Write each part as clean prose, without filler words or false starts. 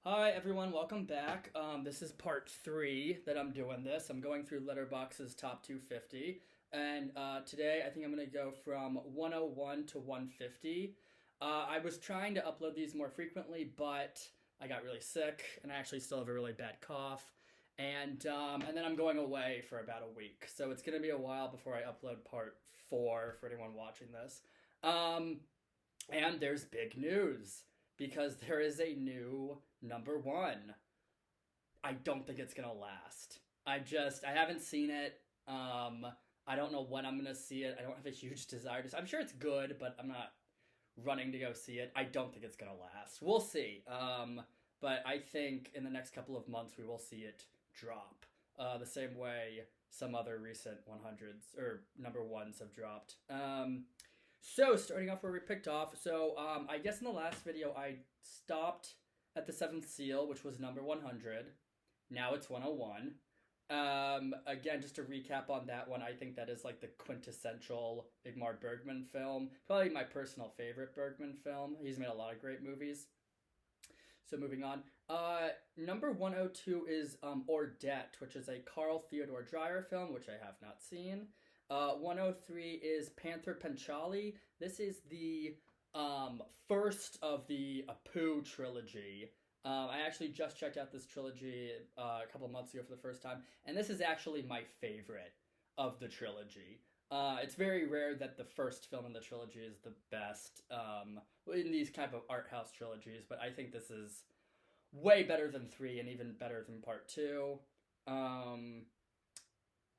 Hi everyone, welcome back. This is part three that I'm doing this. I'm going through Letterboxd's top 250, and today I think I'm going to go from 101 to 150. I was trying to upload these more frequently, but I got really sick, and I actually still have a really bad cough, and then I'm going away for about a week, so it's going to be a while before I upload part four for anyone watching this. Um, and there's big news because there is a new number one. I don't think it's gonna last. I haven't seen it. I don't know when I'm gonna see it. I don't have a huge desire to. I'm sure it's good, but I'm not running to go see it. I don't think it's gonna last. We'll see. But I think in the next couple of months we will see it drop. The same way some other recent 100s or number ones have dropped. So starting off where we picked off. I guess in the last video I stopped at the Seventh Seal, which was number 100. Now it's 101. Again, just to recap on that one, I think that is like the quintessential Ingmar Bergman film. Probably my personal favorite Bergman film. He's made a lot of great movies. So moving on. Number 102 is Ordette, which is a Carl Theodor Dreyer film, which I have not seen. 103 is Panther Panchali. This is the first of the Apu trilogy. I actually just checked out this trilogy a couple of months ago for the first time, and this is actually my favorite of the trilogy. It's very rare that the first film in the trilogy is the best in these type of art house trilogies, but I think this is way better than 3 and even better than part 2.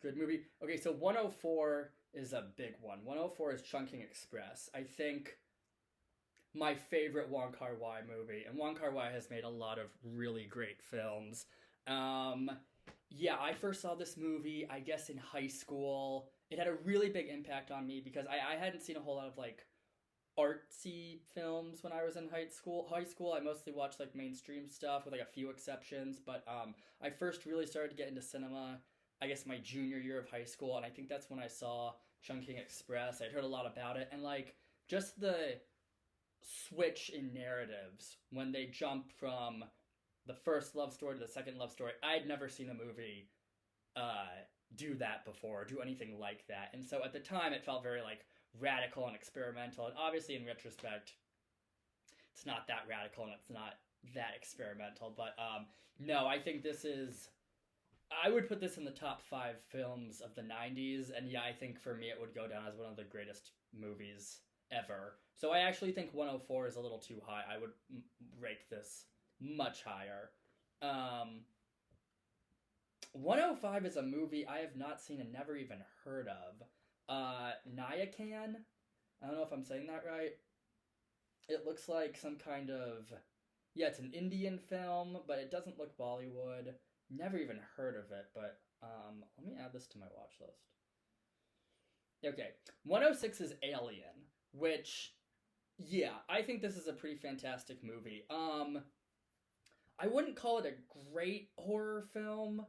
Good movie. Okay, so 104 is a big one. 104 is Chungking Express. I think my favorite Wong Kar-wai movie, and Wong Kar-wai has made a lot of really great films. Yeah, I first saw this movie, I guess, in high school. It had a really big impact on me because I hadn't seen a whole lot of like artsy films when I was in high school. I mostly watched like mainstream stuff with like a few exceptions, but I first really started to get into cinema, I guess, my junior year of high school, and I think that's when I saw Chungking Express. I'd heard a lot about it, and like just the switch in narratives when they jump from the first love story to the second love story. I'd never seen a movie do that before, do anything like that. And so at the time it felt very like radical and experimental. And obviously in retrospect, it's not that radical and it's not that experimental. But no, I think this is, I would put this in the top 5 films of the 90s. And yeah, I think for me it would go down as one of the greatest movies ever. So I actually think 104 is a little too high. I would rate this much higher. 105 is a movie I have not seen and never even heard of. Nayakan? I don't know if I'm saying that right. It looks like some kind of... Yeah, it's an Indian film, but it doesn't look Bollywood. Never even heard of it, but let me add this to my watch list. Okay, 106 is Alien, which, yeah, I think this is a pretty fantastic movie. I wouldn't call it a great horror film,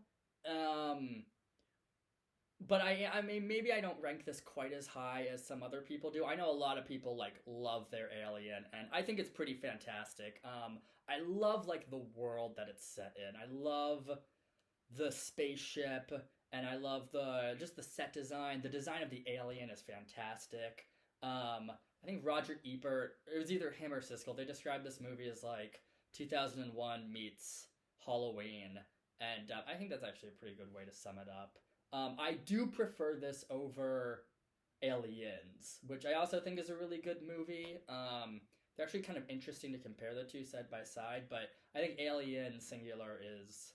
but I mean, maybe I don't rank this quite as high as some other people do. I know a lot of people like love their Alien, and I think it's pretty fantastic. I love like the world that it's set in. I love the spaceship, and I love the set design. The design of the alien is fantastic. I think Roger Ebert, it was either him or Siskel, they described this movie as like 2001 meets Halloween, and I think that's actually a pretty good way to sum it up. I do prefer this over Aliens, which I also think is a really good movie. They're actually kind of interesting to compare the two side by side, but I think Alien singular is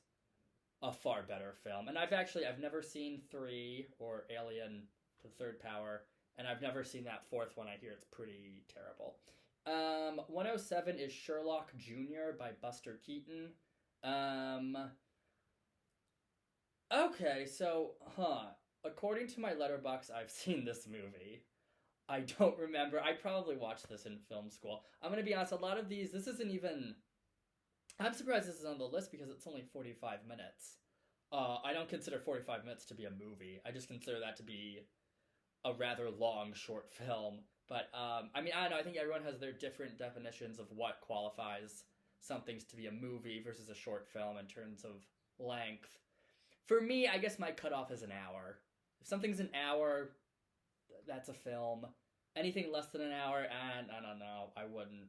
a far better film. And I've never seen 3 or Alien the Third Power, and I've never seen that fourth one. I hear it's pretty terrible. 107 is Sherlock Jr. by Buster Keaton. Okay, so, according to my Letterboxd, I've seen this movie. I don't remember. I probably watched this in film school. I'm gonna be honest, a lot of these, this isn't even... I'm surprised this is on the list because it's only 45 minutes. I don't consider 45 minutes to be a movie. I just consider that to be a rather long, short film. But, I mean, I don't know. I think everyone has their different definitions of what qualifies some things to be a movie versus a short film in terms of length. For me, I guess my cutoff is an hour. If something's an hour, that's a film. Anything less than an hour, and I don't know, I wouldn't.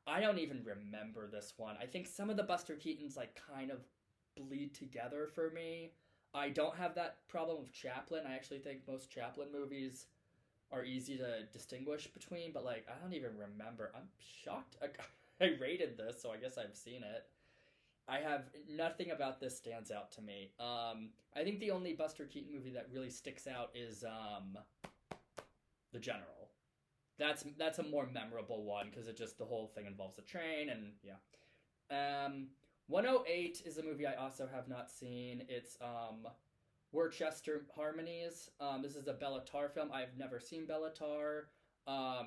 I don't even remember this one. I think some of the Buster Keatons like kind of bleed together for me. I don't have that problem with Chaplin. I actually think most Chaplin movies are easy to distinguish between, but like I don't even remember. I'm shocked. I rated this, so I guess I've seen it. I have nothing about this stands out to me. I think the only Buster Keaton movie that really sticks out is The General. That's a more memorable one because it just the whole thing involves a train and yeah. 108 is a movie I also have not seen. It's Worcester Harmonies. This is a Bela Tarr film. I've never seen Bela Tarr.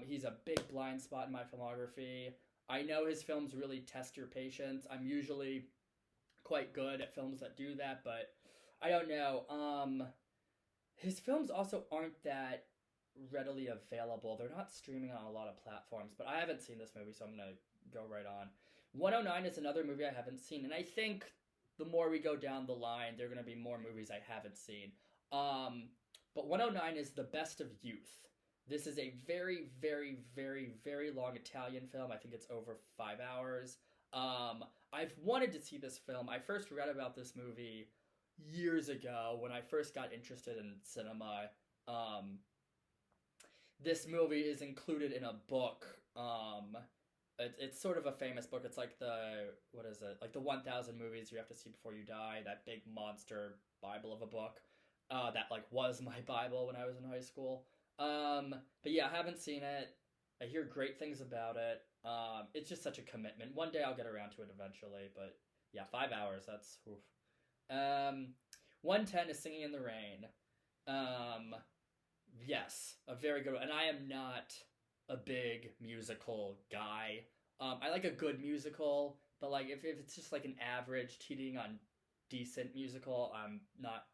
He's a big blind spot in my filmography. I know his films really test your patience. I'm usually quite good at films that do that, but I don't know. His films also aren't that readily available. They're not streaming on a lot of platforms, but I haven't seen this movie, so I'm going to go right on. 109 is another movie I haven't seen, and I think the more we go down the line, there are going to be more movies I haven't seen. But 109 is The Best of Youth. This is a very, very, very, very long Italian film. I think it's over 5 hours. I've wanted to see this film. I first read about this movie years ago when I first got interested in cinema. This movie is included in a book. It's sort of a famous book. It's like what is it? Like the 1,000 movies you have to see before you die. That big monster Bible of a book. That like was my Bible when I was in high school. But yeah, I haven't seen it. I hear great things about it. It's just such a commitment. One day I'll get around to it eventually, but yeah, 5 hours, that's oof. 110 is Singing in the Rain. Yes, a very good one. And I am not a big musical guy. I like a good musical, but like if it's just like an average teetering on decent musical, I'm not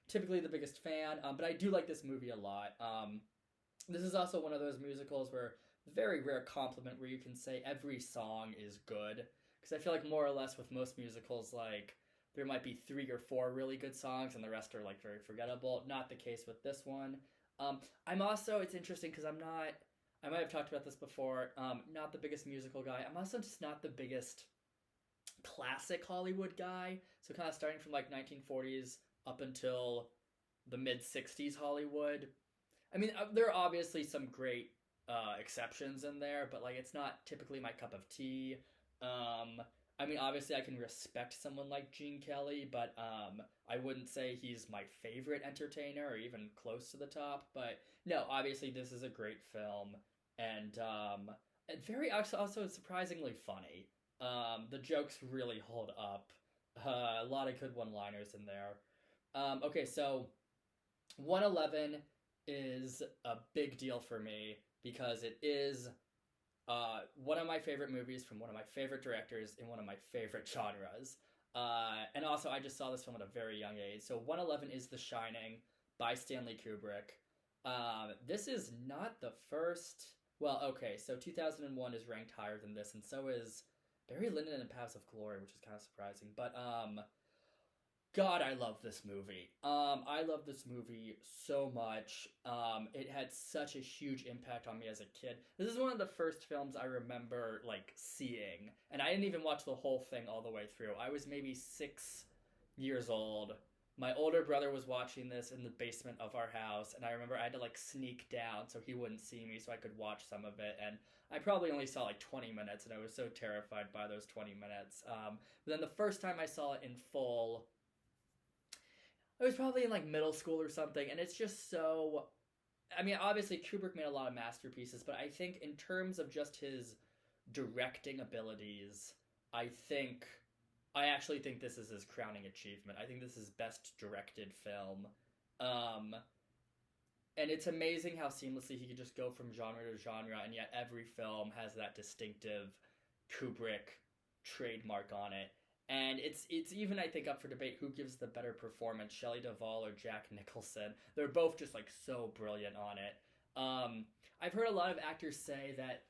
typically the biggest fan, but I do like this movie a lot. This is also one of those musicals where very rare compliment where you can say every song is good, because I feel like more or less with most musicals, like there might be 3 or 4 really good songs and the rest are like very forgettable. Not the case with this one. I'm also, it's interesting because I might have talked about this before, not the biggest musical guy. I'm also just not the biggest classic Hollywood guy. So kind of starting from like 1940s up until the mid-60s Hollywood. I mean, there are obviously some great exceptions in there, but like it's not typically my cup of tea. I mean, obviously I can respect someone like Gene Kelly, but I wouldn't say he's my favorite entertainer or even close to the top. But no, obviously this is a great film, and very also surprisingly funny. The jokes really hold up. A lot of good one-liners in there. Okay, so 111 is a big deal for me because it is one of my favorite movies from one of my favorite directors in one of my favorite genres. And also, I just saw this film at a very young age. So 111 is The Shining by Stanley Kubrick. This is not the first... Well, okay, so 2001 is ranked higher than this, and so is Barry Lyndon and Paths of Glory, which is kind of surprising. But, God, I love this movie. I love this movie so much. It had such a huge impact on me as a kid. This is one of the first films I remember, like, seeing. And I didn't even watch the whole thing all the way through. I was maybe 6 years old. My older brother was watching this in the basement of our house, and I remember I had to, like, sneak down so he wouldn't see me so I could watch some of it. And I probably only saw, like, 20 minutes, and I was so terrified by those 20 minutes. But then the first time I saw it in full... I was probably in like middle school or something, and it's just so... I mean, obviously Kubrick made a lot of masterpieces, but I think in terms of just his directing abilities, I actually think this is his crowning achievement. I think this is best directed film. And it's amazing how seamlessly he could just go from genre to genre, and yet every film has that distinctive Kubrick trademark on it. And it's even, I think, up for debate who gives the better performance, Shelley Duvall or Jack Nicholson. They're both just, like, so brilliant on it. I've heard a lot of actors say that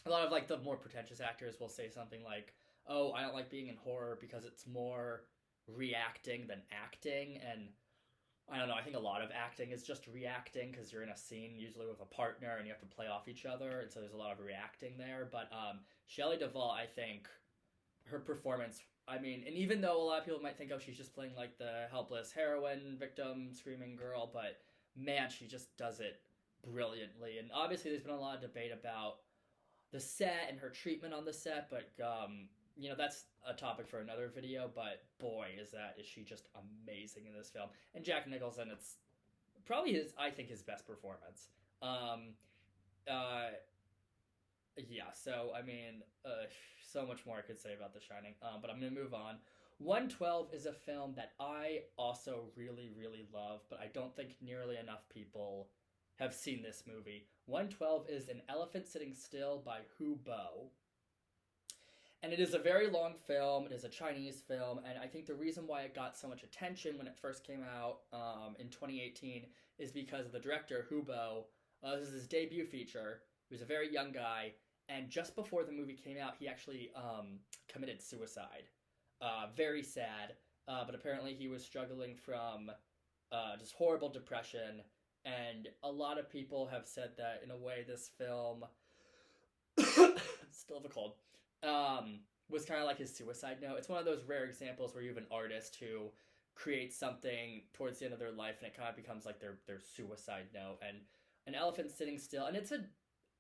a lot of like the more pretentious actors will say something like, "Oh, I don't like being in horror because it's more reacting than acting," and I don't know. I think a lot of acting is just reacting because you're in a scene usually with a partner and you have to play off each other, and so there's a lot of reacting there. But Shelley Duvall, I think her performance. I mean, and even though a lot of people might think, oh, she's just playing like the helpless heroine victim, screaming girl, but man, she just does it brilliantly. And obviously, there's been a lot of debate about the set and her treatment on the set, but that's a topic for another video. But boy, is she just amazing in this film. And Jack Nicholson, it's probably I think his best performance. Um, uh, yeah. So I mean, so much more I could say about The Shining. But I'm gonna move on. 112 is a film that I also really, really love, but I don't think nearly enough people have seen this movie. 112 is An Elephant Sitting Still by Hu Bo. And it is a very long film. It is a Chinese film. And I think the reason why it got so much attention when it first came out in 2018 is because of the director, Hu Bo. This is his debut feature. He was a very young guy. And just before the movie came out, he actually committed suicide. Very sad. But apparently he was struggling from just horrible depression. And a lot of people have said that in a way this film still have a cold was kind of like his suicide note. It's one of those rare examples where you have an artist who creates something towards the end of their life and it kind of becomes like their suicide note. And An Elephant Sitting Still, and it's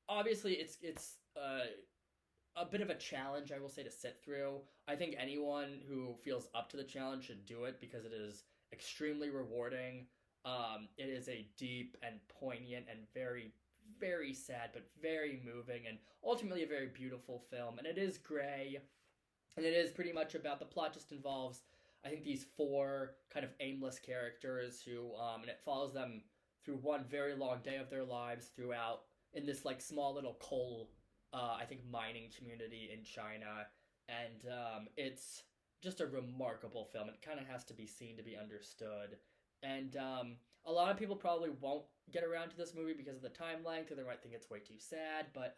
obviously it's a bit of a challenge, I will say, to sit through. I think anyone who feels up to the challenge should do it because it is extremely rewarding. It is a deep and poignant and very, very sad, but very moving, and ultimately a very beautiful film. And it is gray, and it is pretty much about the plot. Just involves, I think, these four kind of aimless characters who, and it follows them through one very long day of their lives throughout in this like small little coal, I think, mining community in China, and it's just a remarkable film. It kind of has to be seen to be understood. And a lot of people probably won't get around to this movie because of the time length, or they might think it's way too sad. But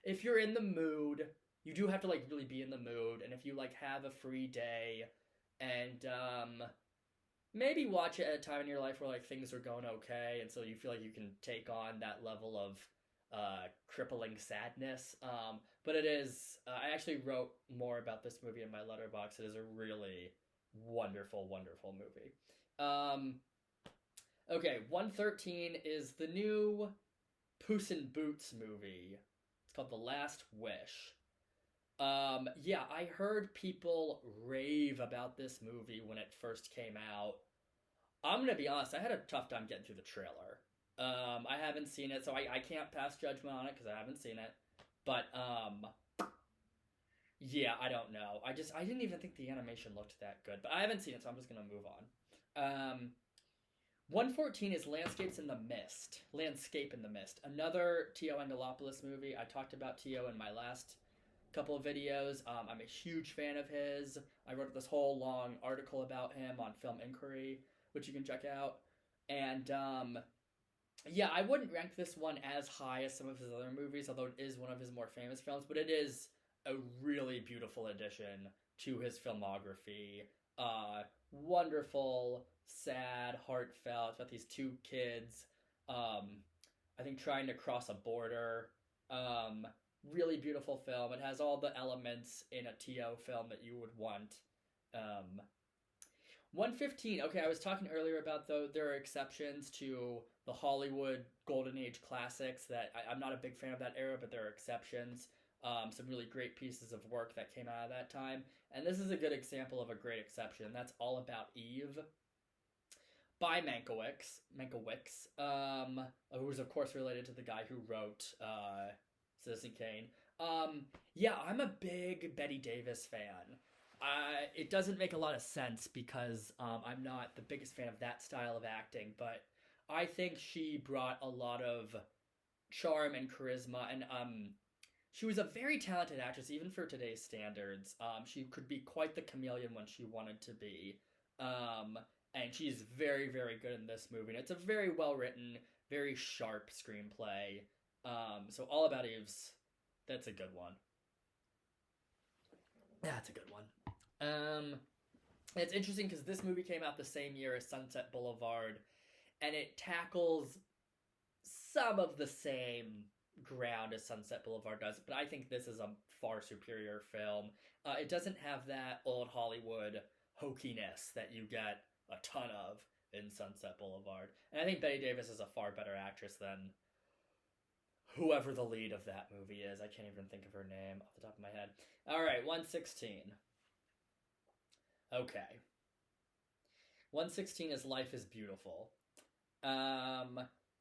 if you're in the mood, you do have to like really be in the mood. And if you like have a free day, and maybe watch it at a time in your life where like things are going okay, and so you feel like you can take on that level of crippling sadness. But it is. I actually wrote more about this movie in my Letterboxd. It is a really wonderful, wonderful movie. Okay, 113 is the new Puss in Boots movie. It's called The Last Wish. Yeah, I heard people rave about this movie when it first came out. I'm gonna be honest, I had a tough time getting through the trailer. I haven't seen it, so I can't pass judgment on it because I haven't seen it. But, yeah, I don't know. I didn't even think the animation looked that good. But I haven't seen it, so I'm just gonna move on. 114 is Landscape in the Mist. Another T.O. Angelopoulos movie. I talked about T.O. in my last couple of videos. I'm a huge fan of his. I wrote this whole long article about him on Film Inquiry, which you can check out. And, yeah, I wouldn't rank this one as high as some of his other movies, although it is one of his more famous films, but it is a really beautiful addition to his filmography. Wonderful, sad, heartfelt. It's about these two kids, I think, trying to cross a border. Really beautiful film. It has all the elements in a T.O. film that you would want. 115. Okay, I was talking earlier about there are exceptions to the Hollywood Golden Age classics that I'm not a big fan of that era, but there are exceptions. Some really great pieces of work that came out of that time. And this is a good example of a great exception. That's All About Eve by Mankiewicz, who's of course related to the guy who wrote Citizen Kane. Yeah, I'm a big Bette Davis fan. It doesn't make a lot of sense because I'm not the biggest fan of that style of acting, but I think she brought a lot of charm and charisma, and she was a very talented actress, even for today's standards. She could be quite the chameleon when she wanted to be. And she's very, very good in this movie. And it's a very well-written, very sharp screenplay. So All About Eve's That's a good one. That's a good one. Um, it's interesting because this movie came out the same year as Sunset Boulevard, and it tackles some of the same ground as Sunset Boulevard does, but I think this is a far superior film. It doesn't have that old Hollywood hokiness that you get a ton of in Sunset Boulevard. And I think Bette Davis is a far better actress than whoever the lead of that movie is. I can't even think of her name off the top of my head. All right, 116. Okay. 116 is Life is Beautiful.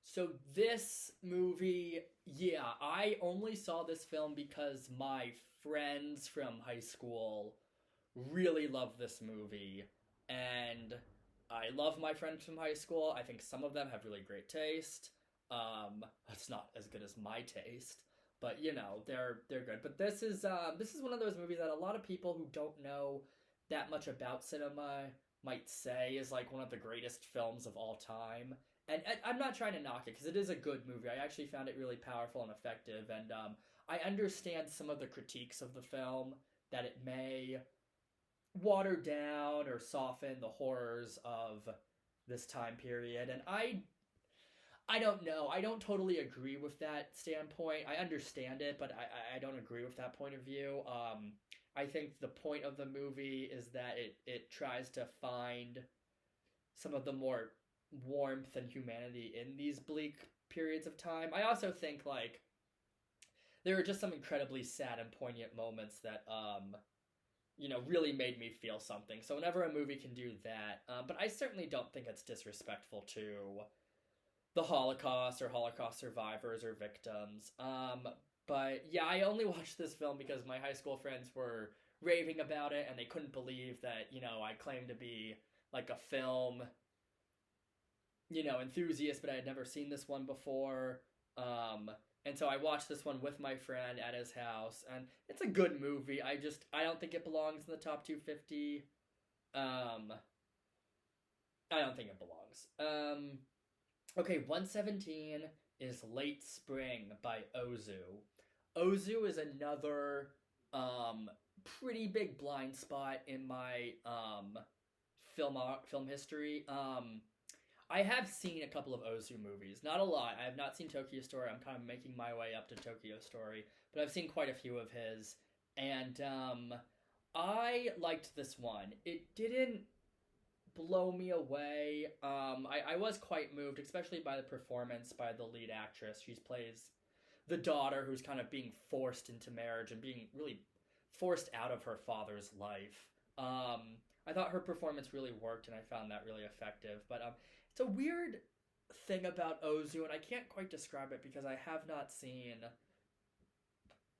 So this movie, yeah, I only saw this film because my friends from high school really love this movie. And I love my friends from high school. I think some of them have really great taste. It's not as good as my taste, but you know, they're good. But this is one of those movies that a lot of people who don't know that much about cinema might say is like one of the greatest films of all time. And I'm not trying to knock it because it is a good movie. I actually found it really powerful and effective, and I understand some of the critiques of the film that it may water down or soften the horrors of this time period, and I don't know. I don't totally agree with that standpoint. I understand it, but I don't agree with that point of view. I think the point of the movie is that it tries to find some of the more warmth and humanity in these bleak periods of time. I also think like there are just some incredibly sad and poignant moments that you know, really made me feel something. So whenever a movie can do that, but I certainly don't think it's disrespectful to the Holocaust or Holocaust survivors or victims. But yeah, I only watched this film because my high school friends were raving about it and they couldn't believe that, you know, I claimed to be like a film, you know, enthusiast, but I had never seen this one before. And so I watched this one with my friend at his house, and it's a good movie. I don't think it belongs in the top 250. I don't think it belongs. Okay, 117 is Late Spring by Ozu. Ozu is another pretty big blind spot in my film history. I have seen a couple of Ozu movies. Not a lot. I have not seen Tokyo Story. I'm kind of making my way up to Tokyo Story. But I've seen quite a few of his. And I liked this one. It didn't blow me away. I was quite moved, especially by the performance by the lead actress. She plays the daughter who's kind of being forced into marriage and being really forced out of her father's life. I thought her performance really worked, and I found that really effective. But it's a weird thing about Ozu, and I can't quite describe it because I have not seen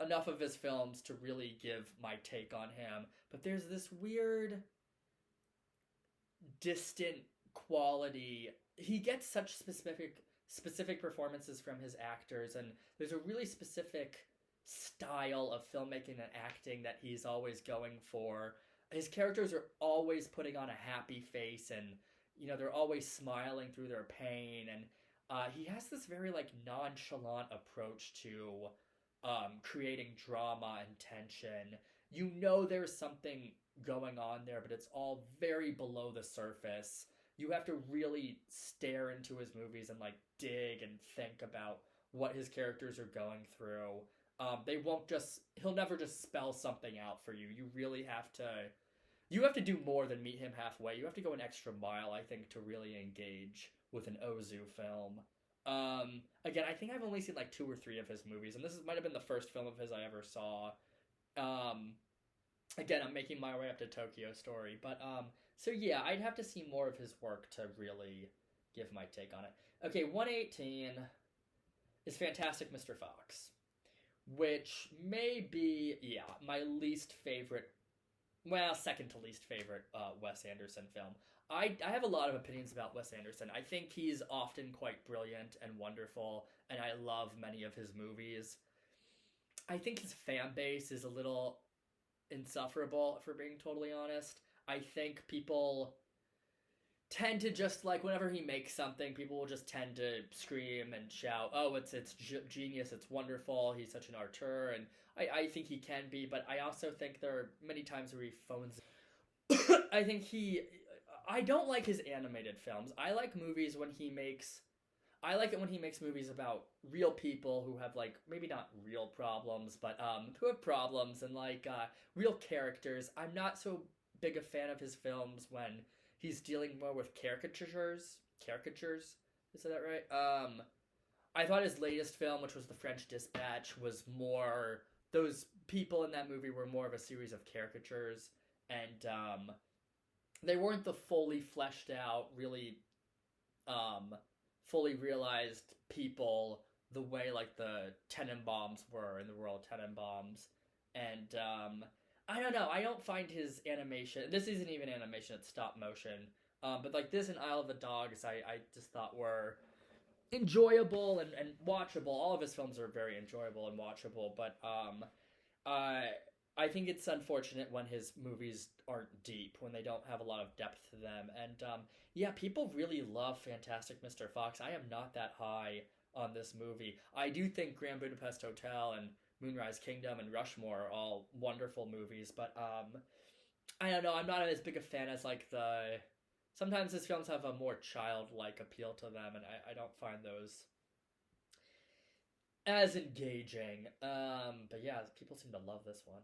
enough of his films to really give my take on him. But there's this weird, distant quality. He gets such specific performances from his actors, and there's a really specific style of filmmaking and acting that he's always going for. His characters are always putting on a happy face, and you know, they're always smiling through their pain, and he has this very like nonchalant approach to creating drama and tension. You know there's something going on there, but it's all very below the surface. You have to really stare into his movies and like dig and think about what his characters are going through. He'll never just spell something out for you. You have to do more than meet him halfway. You have to go an extra mile, I think, to really engage with an Ozu film. Again, I think I've only seen like 2 or 3 of his movies, and might have been the first film of his I ever saw. Again, I'm making my way up to Tokyo Story, but so yeah, I'd have to see more of his work to really give my take on it. Okay, 118 is Fantastic Mr. Fox, which may be, yeah, my least favorite, well, second to least favorite Wes Anderson film. I have a lot of opinions about Wes Anderson. I think he's often quite brilliant and wonderful, and I love many of his movies. I think his fan base is a little insufferable, if we're being totally honest. I think people tend to just like whenever he makes something, people will just tend to scream and shout, "Oh, it's genius! It's wonderful! He's such an auteur!" And I think he can be, but I also think there are many times where he phones. I think he. I don't like his animated films. I like movies when he makes. I like it when he makes movies about real people who have like maybe not real problems, but who have problems and like real characters. I'm not so big a fan of his films when he's dealing more with caricatures. Caricatures, is that right? I thought his latest film, which was The French Dispatch, was more. Those people in that movie were more of a series of caricatures, and they weren't the fully fleshed out, really fully realized people the way like the Tenenbaums were in the world Tenenbaums. And I don't know. I don't find his animation. This isn't even animation; it's stop motion. But like this and Isle of the Dogs, I just thought were enjoyable and watchable. All of his films are very enjoyable and watchable. But I think it's unfortunate when his movies aren't deep, when they don't have a lot of depth to them. And yeah, people really love Fantastic Mr. Fox. I am not that high on this movie. I do think Grand Budapest Hotel and Moonrise Kingdom and Rushmore are all wonderful movies, but I don't know. I'm not as big a fan as like the. Sometimes his films have a more childlike appeal to them, and I don't find those as engaging. But yeah, people seem to love this one.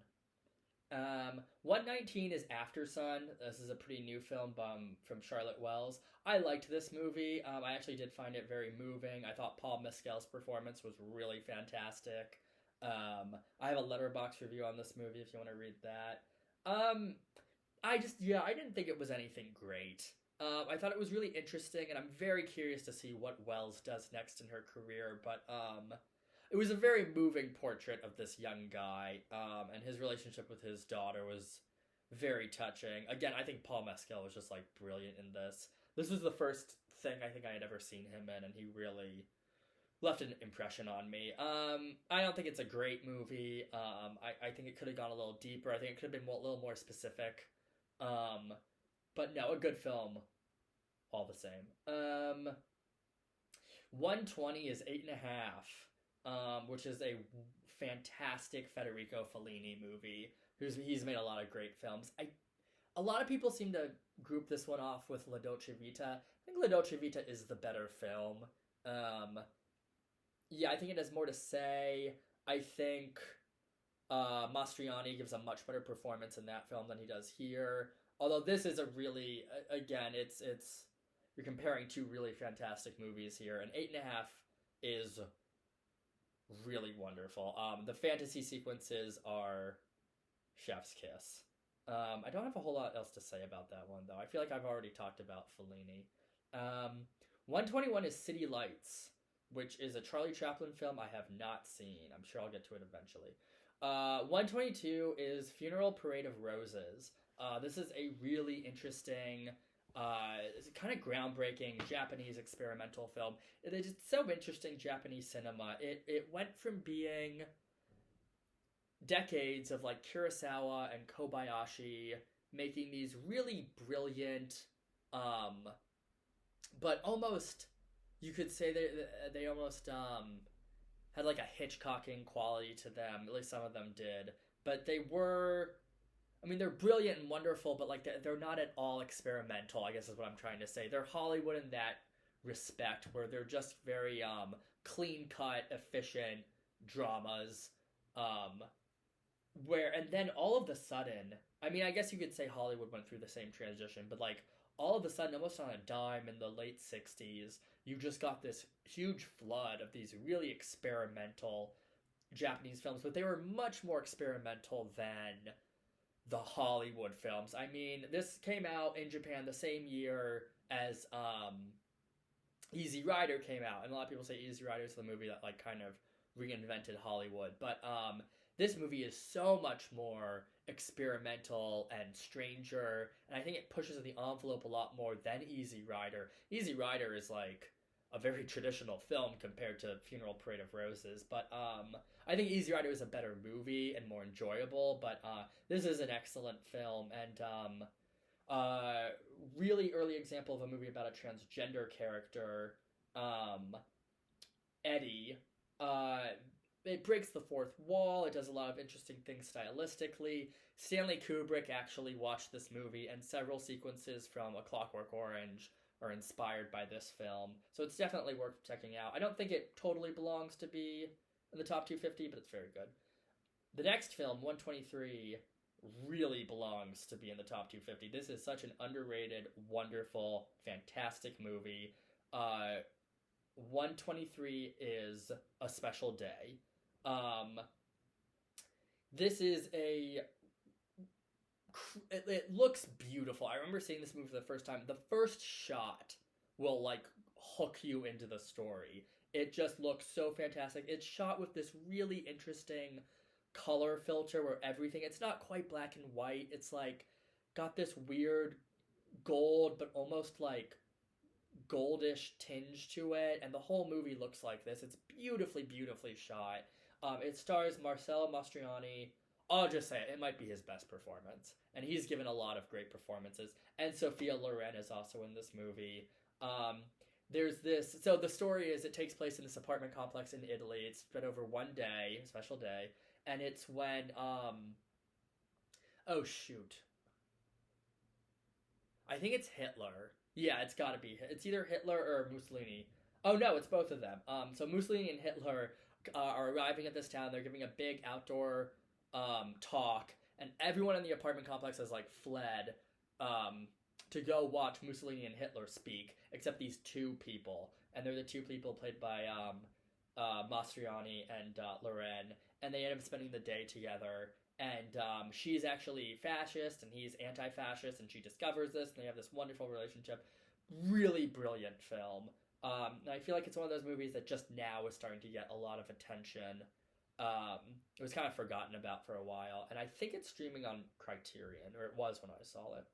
119 is After Sun. This is a pretty new film from Charlotte Wells. I liked this movie. I actually did find it very moving. I thought Paul Mescal's performance was really fantastic. I have a Letterboxd review on this movie if you want to read that. I didn't think it was anything great. I thought it was really interesting, and I'm very curious to see what Wells does next in her career, but it was a very moving portrait of this young guy, and his relationship with his daughter was very touching. Again, I think Paul Mescal was just like brilliant in this. This was the first thing I think I had ever seen him in, and he really left an impression on me. I don't think it's a great movie. I think it could have gone a little deeper. I think it could have been a little more specific. But no, a good film all the same. 120 is 8.5, which is a fantastic Federico Fellini movie. He's made a lot of great films. A lot of people seem to group this one off with La Dolce Vita. I think La Dolce Vita is the better film. Yeah, I think it has more to say. I think Mastroianni gives a much better performance in that film than he does here. Although this is a really, again, it's you're comparing two really fantastic movies here, and 8.5 is really wonderful. The fantasy sequences are chef's kiss. I don't have a whole lot else to say about that one, though. I feel like I've already talked about Fellini. 121 is City Lights, which is a Charlie Chaplin film I have not seen. I'm sure I'll get to it eventually. 122 is Funeral Parade of Roses. This is a really interesting, kind of groundbreaking Japanese experimental film. It is so interesting, Japanese cinema. It went from being decades of like Kurosawa and Kobayashi making these really brilliant, but almost, you could say they almost had like a Hitchcocking quality to them. At least some of them did. But they were, I mean, they're brilliant and wonderful, but like they're not at all experimental, I guess is what I'm trying to say. They're Hollywood in that respect, where they're just very clean-cut, efficient dramas. And then all of a sudden, I mean, I guess you could say Hollywood went through the same transition, but like all of a sudden, almost on a dime in the late 60s, you just got this huge flood of these really experimental Japanese films, but they were much more experimental than the Hollywood films. I mean, this came out in Japan the same year as Easy Rider came out, and a lot of people say Easy Rider is the movie that like kind of reinvented Hollywood, but this movie is so much more experimental and stranger, and I think it pushes the envelope a lot more than Easy Rider. Easy Rider is like a very traditional film compared to Funeral Parade of Roses, but I think Easy Rider is a better movie and more enjoyable, but this is an excellent film, and Uh, really early example of a movie about a transgender character, um, Eddie. Uh, it breaks the fourth wall. It does a lot of interesting things stylistically. Stanley Kubrick actually watched this movie, and several sequences from A Clockwork Orange are inspired by this film. So it's definitely worth checking out. I don't think it totally belongs to be in the top 250, but it's very good. The next film, 123, really belongs to be in the top 250. This is such an underrated, wonderful, fantastic movie. 123 is A Special Day. This is a. It looks beautiful. I remember seeing this movie for the first time. The first shot will, like, hook you into the story. It just looks so fantastic. It's shot with this really interesting color filter where everything, it's not quite black and white. It's like got this weird gold, but almost like goldish tinge to it, and the whole movie looks like this. It's beautifully, beautifully shot. It stars Marcello Mastroianni. I'll just say it might be his best performance, and he's given a lot of great performances. And Sophia Loren is also in this movie. There's this. So the story is it takes place in this apartment complex in Italy. It's spread over one day, a special day, and it's when oh shoot, I think it's Hitler. Yeah, it's got to be. It's either Hitler or Mussolini. Oh no, it's both of them. So Mussolini and Hitler are arriving at this town. They're giving a big outdoor talk, and everyone in the apartment complex has like fled to go watch Mussolini and Hitler speak, except these two people, and they're the two people played by Mastroianni and Loren, and they end up spending the day together. And she's actually fascist, and he's anti-fascist, and she discovers this, and they have this wonderful relationship. Really brilliant film. And I feel like it's one of those movies that just now is starting to get a lot of attention. It was kind of forgotten about for a while, and I think it's streaming on Criterion, or it was when I saw it.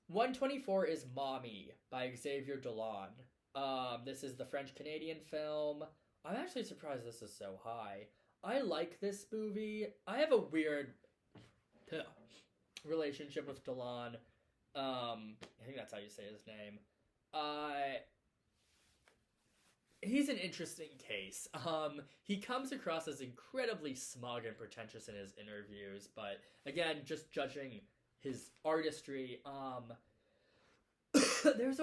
124 is Mommy by Xavier Dolan. This is the French-Canadian film. I'm actually surprised this is so high. I like this movie. I have a weird relationship with Dolan. I think that's how you say his name. He's an interesting case. He comes across as incredibly smug and pretentious in his interviews, but again, just judging his artistry, there's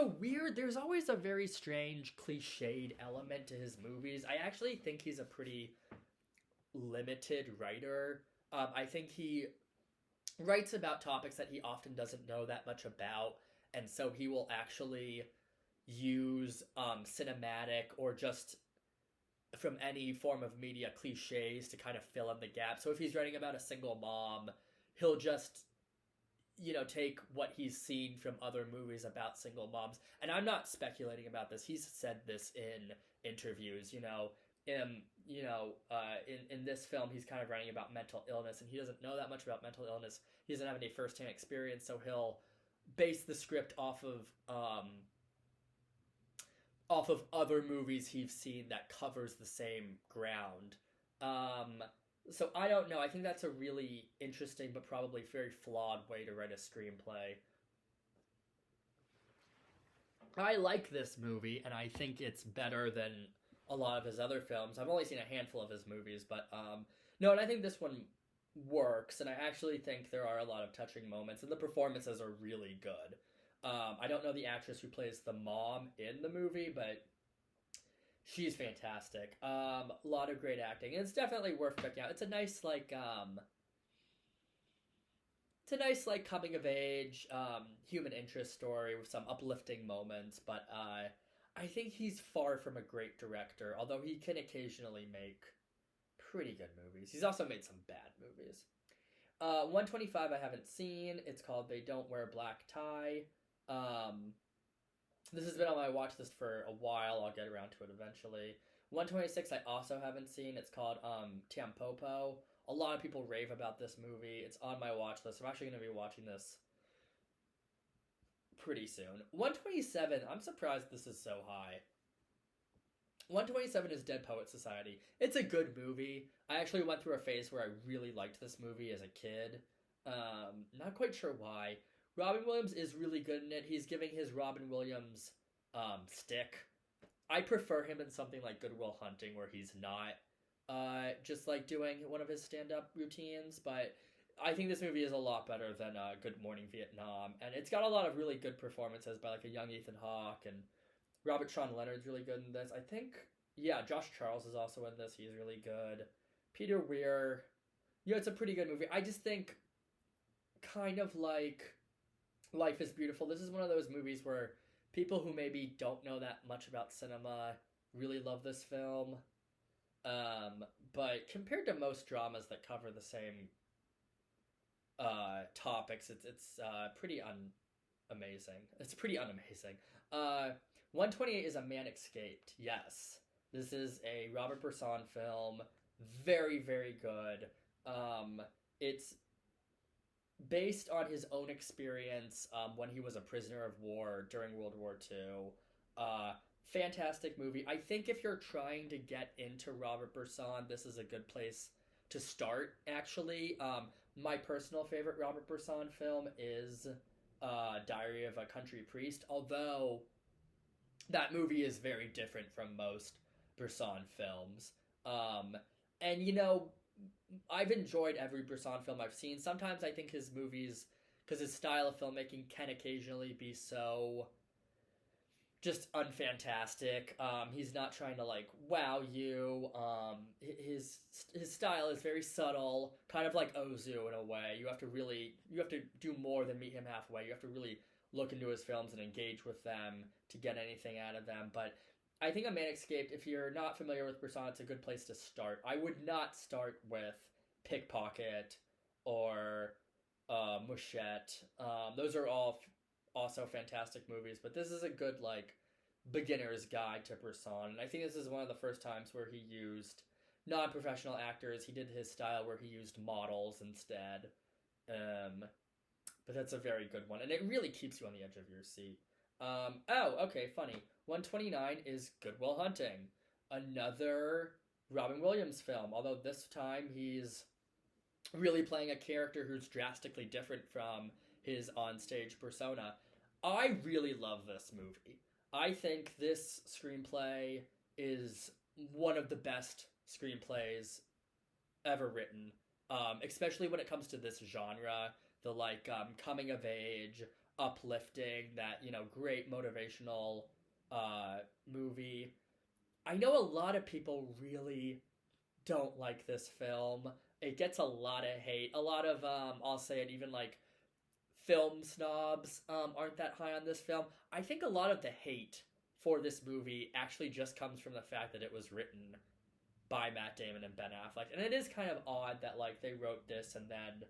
always a very strange, cliched element to his movies. I actually think he's a pretty limited writer. I think he writes about topics that he often doesn't know that much about, and so he will actually use cinematic or just from any form of media cliches to kind of fill in the gap. So if he's writing about a single mom, he'll just, take what he's seen from other movies about single moms. And I'm not speculating about this. He's said this in interviews, in this film, he's kind of writing about mental illness, and he doesn't know that much about mental illness. He doesn't have any first-hand experience, so he'll base the script off of other movies he's seen that covers the same ground. So I don't know. I think that's a really interesting but probably very flawed way to write a screenplay. I like this movie, and I think it's better than a lot of his other films. I've only seen a handful of his movies, but no, and I think this one works, and I actually think there are a lot of touching moments, and the performances are really good. I don't know the actress who plays the mom in the movie, but she's fantastic. A lot of great acting, and it's definitely worth checking out. It's a nice coming of age, human interest story with some uplifting moments, but I think he's far from a great director, although he can occasionally make pretty good movies. He's also made some bad movies. 125 I haven't seen. It's called They Don't Wear Black Tie. This has been on my watch list for a while. I'll get around to it eventually. 126 I also haven't seen. It's called Tampopo. A lot of people rave about this movie. It's on my watch list. I'm actually going to be watching this pretty soon. 127, I'm surprised this is so high. 127 is Dead Poet Society. It's a good movie. I actually went through a phase where I really liked this movie as a kid. Not quite sure why. Robin Williams is really good in it. He's giving his Robin Williams stick. I prefer him in something like Good Will Hunting, where he's not just like doing one of his stand-up routines. But I think this movie is a lot better than Good Morning Vietnam, and it's got a lot of really good performances by like a young Ethan Hawke, and Robert Sean Leonard's really good in this. I think, yeah, Josh Charles is also in this. He's really good. Peter Weir, yeah, it's a pretty good movie. I just think, kind of like Life is Beautiful, this is one of those movies where people who maybe don't know that much about cinema really love this film. But compared to most dramas that cover the same topics, it's pretty amazing. It's pretty unamazing. 128 is A Man Escaped. Yes, this is a Robert Bresson film. Very, very good. It's based on his own experience when he was a prisoner of war during World War II. Fantastic movie. I think if you're trying to get into Robert Bresson, this is a good place to start, actually. My personal favorite Robert Bresson film is Diary of a Country Priest, although that movie is very different from most Bresson films. And, you know, I've enjoyed every Bresson film I've seen. Sometimes I think his movies, because his style of filmmaking can occasionally be so just unfantastic. He's not trying to like wow you. His style is very subtle, kind of like Ozu in a way. You have to do more than meet him halfway. You have to really look into his films and engage with them to get anything out of them. But I think A Man Escaped, if you're not familiar with Bresson, it's a good place to start. I would not start with Pickpocket or Mouchette. Those are all also fantastic movies, but this is a good like beginner's guide to Bresson. And I think this is one of the first times where he used non-professional actors. He did his style where he used models instead. But that's a very good one, and it really keeps you on the edge of your seat. Oh, okay, funny. 129 is Good Will Hunting, another Robin Williams film, although this time he's really playing a character who's drastically different from his onstage persona. I really love this movie. I think this screenplay is one of the best screenplays ever written, especially when it comes to this genre, the like coming of age, uplifting, that, you know, great motivational movie. I know a lot of people really don't like this film. It gets a lot of hate. A lot of, I'll say it, even like film snobs aren't that high on this film. I think a lot of the hate for this movie actually just comes from the fact that it was written by Matt Damon and Ben Affleck. And it is kind of odd that like they wrote this and then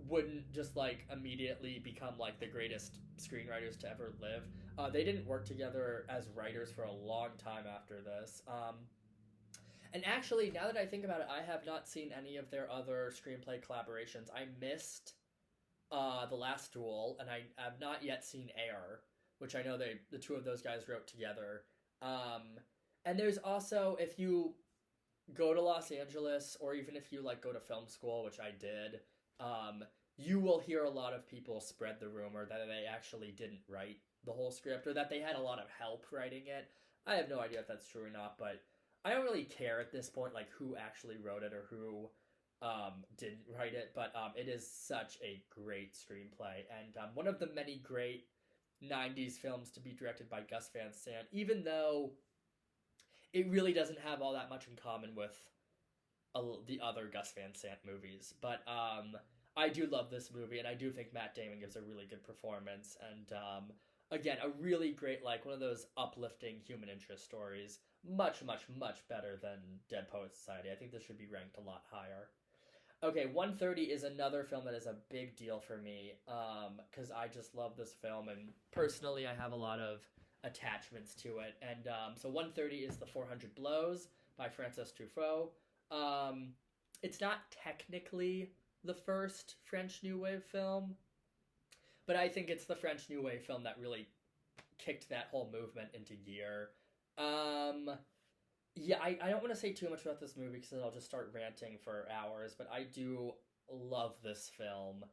wouldn't just like immediately become like the greatest screenwriters to ever live. They didn't work together as writers for a long time after this. And actually, now that I think about it, I have not seen any of their other screenplay collaborations. I missed The Last Duel, and I have not yet seen Air, which I know the two of those guys wrote together. And there's also, if you go to Los Angeles, or even if you like go to film school, which I did, you will hear a lot of people spread the rumor that they actually didn't write the whole script, or that they had a lot of help writing it. I have no idea if that's true or not, but I don't really care at this point, like, who actually wrote it or who didn't write it, but it is such a great screenplay, and one of the many great 90s films to be directed by Gus Van Sant, even though it really doesn't have all that much in common with the other Gus Van Sant movies. But I do love this movie, and I do think Matt Damon gives a really good performance, and again, a really great, like, one of those uplifting human interest stories. Much, much, much better than Dead Poets Society. I think this should be ranked a lot higher. Okay, 130 is another film that is a big deal for me, because I just love this film, and personally I have a lot of attachments to it. And so 130 is The 400 Blows by Francis Truffaut. It's not technically the first French New Wave film, but I think it's the French New Wave film that really kicked that whole movement into gear. Yeah, I don't want to say too much about this movie because I'll just start ranting for hours, but I do love this film.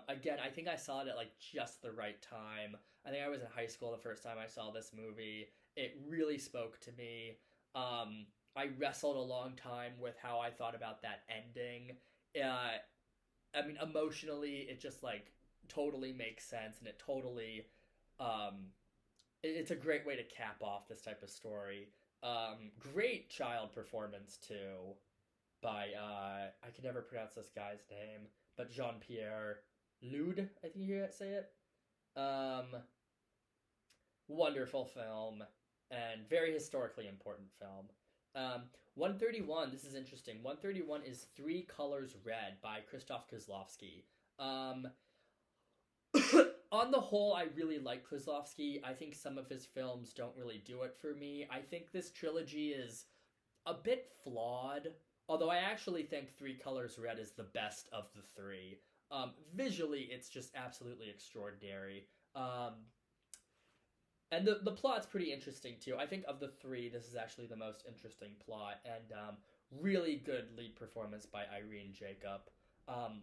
Again, I think I saw it at like just the right time. I think I was in high school the first time I saw this movie. It really spoke to me. I wrestled a long time with how I thought about that ending. Uh, I mean, emotionally, it just like totally makes sense, and it totally um, it's a great way to cap off this type of story. Great child performance too by I can never pronounce this guy's name, but Jean Pierre Lude, I think you say it. Um, Wonderful film and very historically important film. 131. This is interesting. 131 is Three Colors Red by Krzysztof Kozlowski. Um, on the whole, I really like Kozlowski. I think some of his films don't really do it for me. I think this trilogy is a bit flawed, although I actually think Three Colors Red is the best of the three. Visually, it's just absolutely extraordinary. And the plot's pretty interesting too. I think of the three, this is actually the most interesting plot, and really good lead performance by Irene Jacob. Um,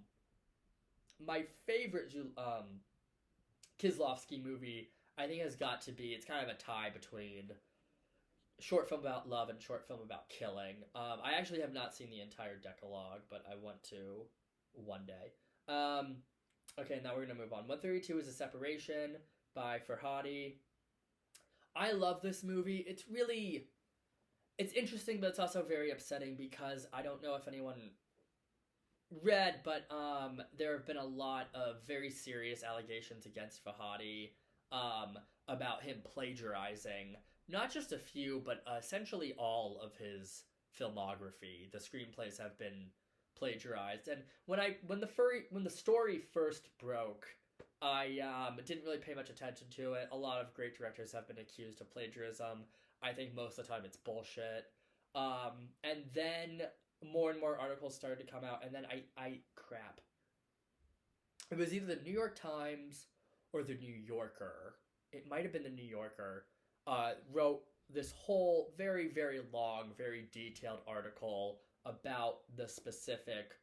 my favorite Kieslowski movie, I think, has got to be. It's kind of a tie between short film about love and short film about killing. I actually have not seen the entire Decalogue, but I want to one day. Okay, now we're gonna move on. 132 is A Separation by Farhadi. I love this movie. It's interesting, but it's also very upsetting because I don't know if anyone read, but there have been a lot of very serious allegations against Fahadi about him plagiarizing not just a few, but essentially all of his filmography. The screenplays have been plagiarized, and when the story first broke, I didn't really pay much attention to it. A lot of great directors have been accused of plagiarism. I think most of the time it's bullshit. And then more and more articles started to come out, and then crap. It was either the New York Times or the New Yorker. It might have been the New Yorker. Wrote this whole very, very long, very detailed article about the specific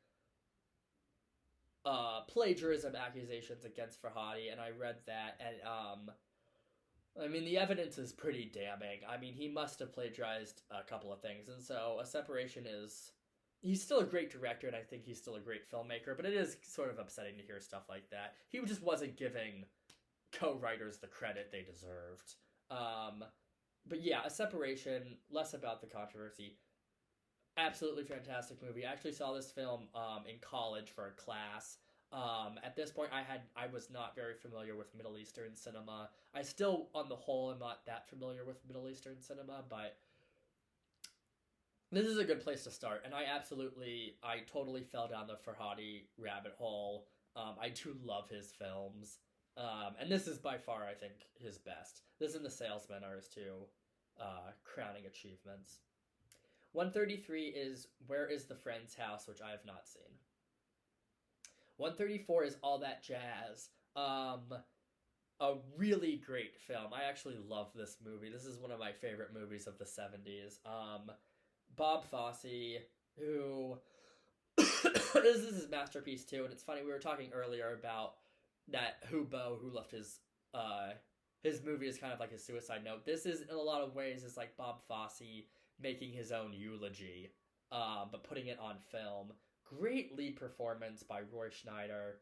plagiarism accusations against Farhadi, and I read that, and I mean, the evidence is pretty damning. I mean, he must have plagiarized a couple of things, and so A Separation is... He's still a great director, and I think he's still a great filmmaker, but it is sort of upsetting to hear stuff like that. He just wasn't giving co-writers the credit they deserved. But yeah, A Separation, less about the controversy. Absolutely fantastic movie. I actually saw this film in college for a class. At this point, I was not very familiar with Middle Eastern cinema. I still, on the whole, am not that familiar with Middle Eastern cinema, but this is a good place to start. And I totally fell down the Farhadi rabbit hole. I do love his films. And this is by far, I think, his best. This and The Salesman are his two crowning achievements. 133 is Where is the Friend's House, which I have not seen. 134 is All That Jazz. A really great film. I actually love this movie. This is one of my favorite movies of the 70s. Bob Fosse, who... this is his masterpiece, too, and it's funny, we were talking earlier about that Hubo, who left his movie as kind of like a suicide note. This is, in a lot of ways, is like Bob Fosse making his own eulogy, but putting it on film. Great lead performance by Roy Schneider,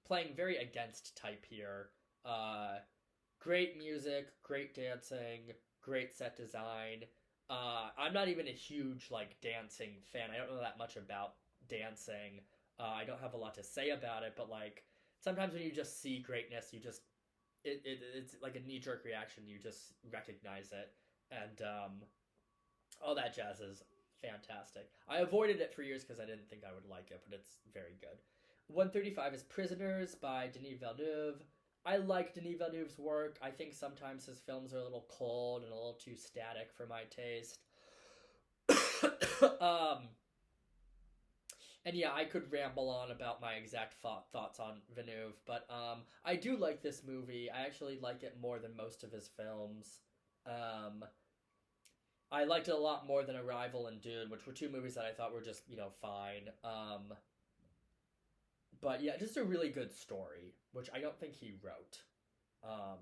playing very against type here. Great music, great dancing, great set design. I'm not even a huge dancing fan. I don't know that much about dancing. I don't have a lot to say about it, but sometimes when you just see greatness, you just it's like a knee-jerk reaction. You just recognize it, and All That Jazz is fantastic. I avoided it for years because I didn't think I would like it, but it's very good. 135 is Prisoners by Denis Villeneuve. I like Denis Villeneuve's work. I think sometimes his films are a little cold and a little too static for my taste. And yeah, I could ramble on about my exact thoughts on Villeneuve, but I do like this movie. I actually like it more than most of his films. I liked it a lot more than Arrival and Dune, which were two movies that I thought were just, fine. But yeah, just a really good story, which I don't think he wrote. Um,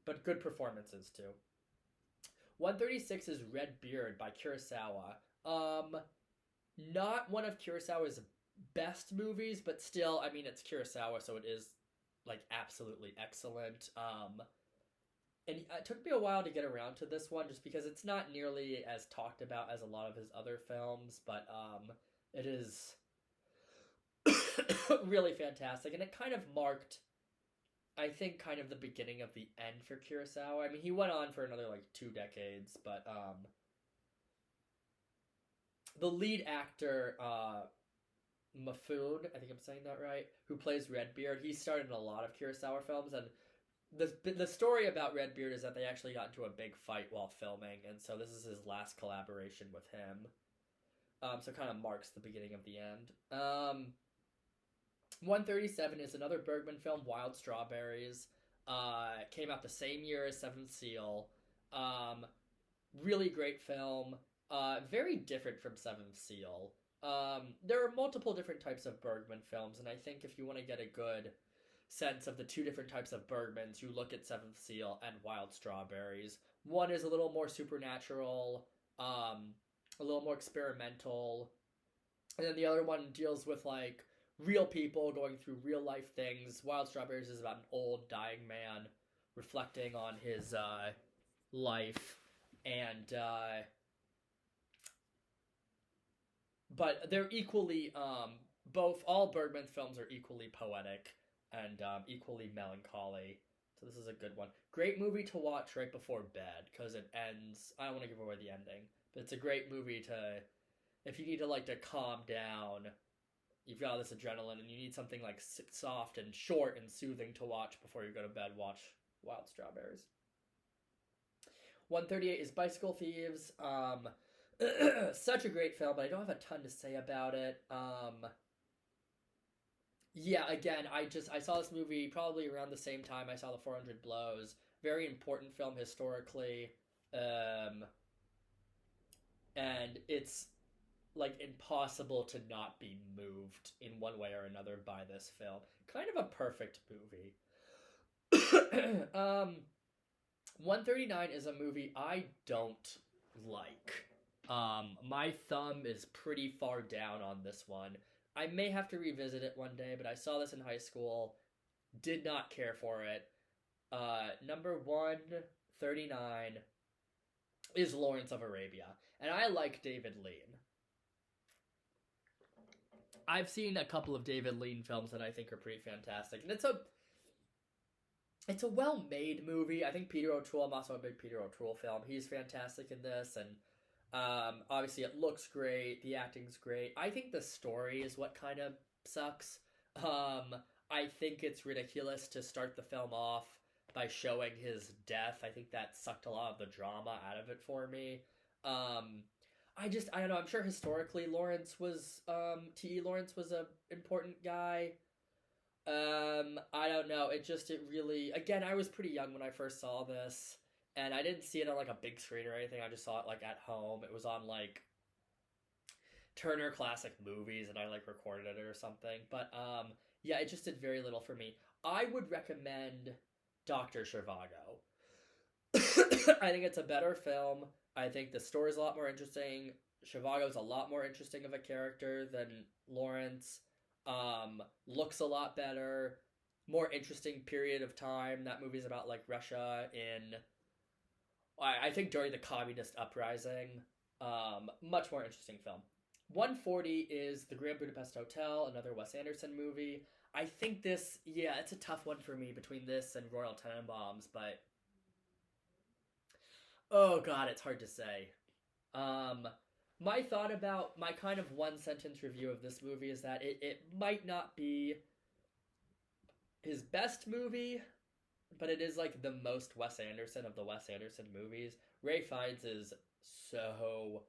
but good performances too. 136 is Red Beard by Kurosawa. Not one of Kurosawa's best movies, but still, I mean, it's Kurosawa, so it is like absolutely excellent. And it took me a while to get around to this one, just because it's not nearly as talked about as a lot of his other films, but it is really fantastic, and it kind of marked, I think, kind of the beginning of the end for Kurosawa. I mean, he went on for another like 2 decades, but the lead actor, Mifune, I think I'm saying that right, who plays Redbeard, he starred in a lot of Kurosawa films, and the story about Redbeard is that they actually got into a big fight while filming, and so this is his last collaboration with him. So it kind of marks the beginning of the end. 137 is another Bergman film, Wild Strawberries. Came out the same year as Seventh Seal. Really great film. Very different from Seventh Seal. There are multiple different types of Bergman films, and I think if you want to get a good sense of the two different types of Bergmans, you look at Seventh Seal and Wild Strawberries. One is a little more supernatural, a little more experimental, and then the other one deals with like real people going through real life things. Wild Strawberries is about an old dying man reflecting on his life, and but they're equally all Bergman films are equally poetic and equally melancholy. So this is a good one. Great movie to watch right before bed, because it ends, I don't want to give away the ending, but it's a great movie to, if you need to calm down, you've got all this adrenaline and you need something like soft and short and soothing to watch before you go to bed, watch Wild Strawberries. 138 is Bicycle Thieves. Such a great film, but I don't have a ton to say about it. Yeah, again, I saw this movie probably around the same time I saw The 400 Blows. Very important film historically. And it's like impossible to not be moved in one way or another by this film. Kind of a perfect movie. 139 is a movie I don't like. My thumb is pretty far down on this one. I may have to revisit it one day, but I saw this in high school. Did not care for it. Number 139 is Lawrence of Arabia. And I like David Lean. I've seen a couple of David Lean films that I think are pretty fantastic. And it's a well-made movie. I think Peter O'Toole, I'm also a big Peter O'Toole film. He's fantastic in this, and obviously it looks great. The acting's great. I think the story is what kind of sucks. I think it's ridiculous to start the film off by showing his death. I think that sucked a lot of the drama out of it for me. I don't know, I'm sure historically Lawrence was, T.E. Lawrence was a important guy. I don't know, it really, again, I was pretty young when I first saw this, and I didn't see it on like a big screen or anything, I just saw it like at home. It was on like Turner Classic Movies, and I like recorded it or something, but yeah, it just did very little for me. I would recommend Dr. Zhivago. I think it's a better film. I think the story's a lot more interesting. Zhivago's a lot more interesting of a character than Lawrence. Looks a lot better. More interesting period of time. That movie's about like Russia in, I think, during the communist uprising. Much more interesting film. 140 is The Grand Budapest Hotel, another Wes Anderson movie. I think this, yeah, it's a tough one for me between this and Royal Tenenbaums, but oh god, it's hard to say. My thought about my kind of one-sentence review of this movie is that it might not be his best movie, but it is like the most Wes Anderson of the Wes Anderson movies. Ralph Fiennes is so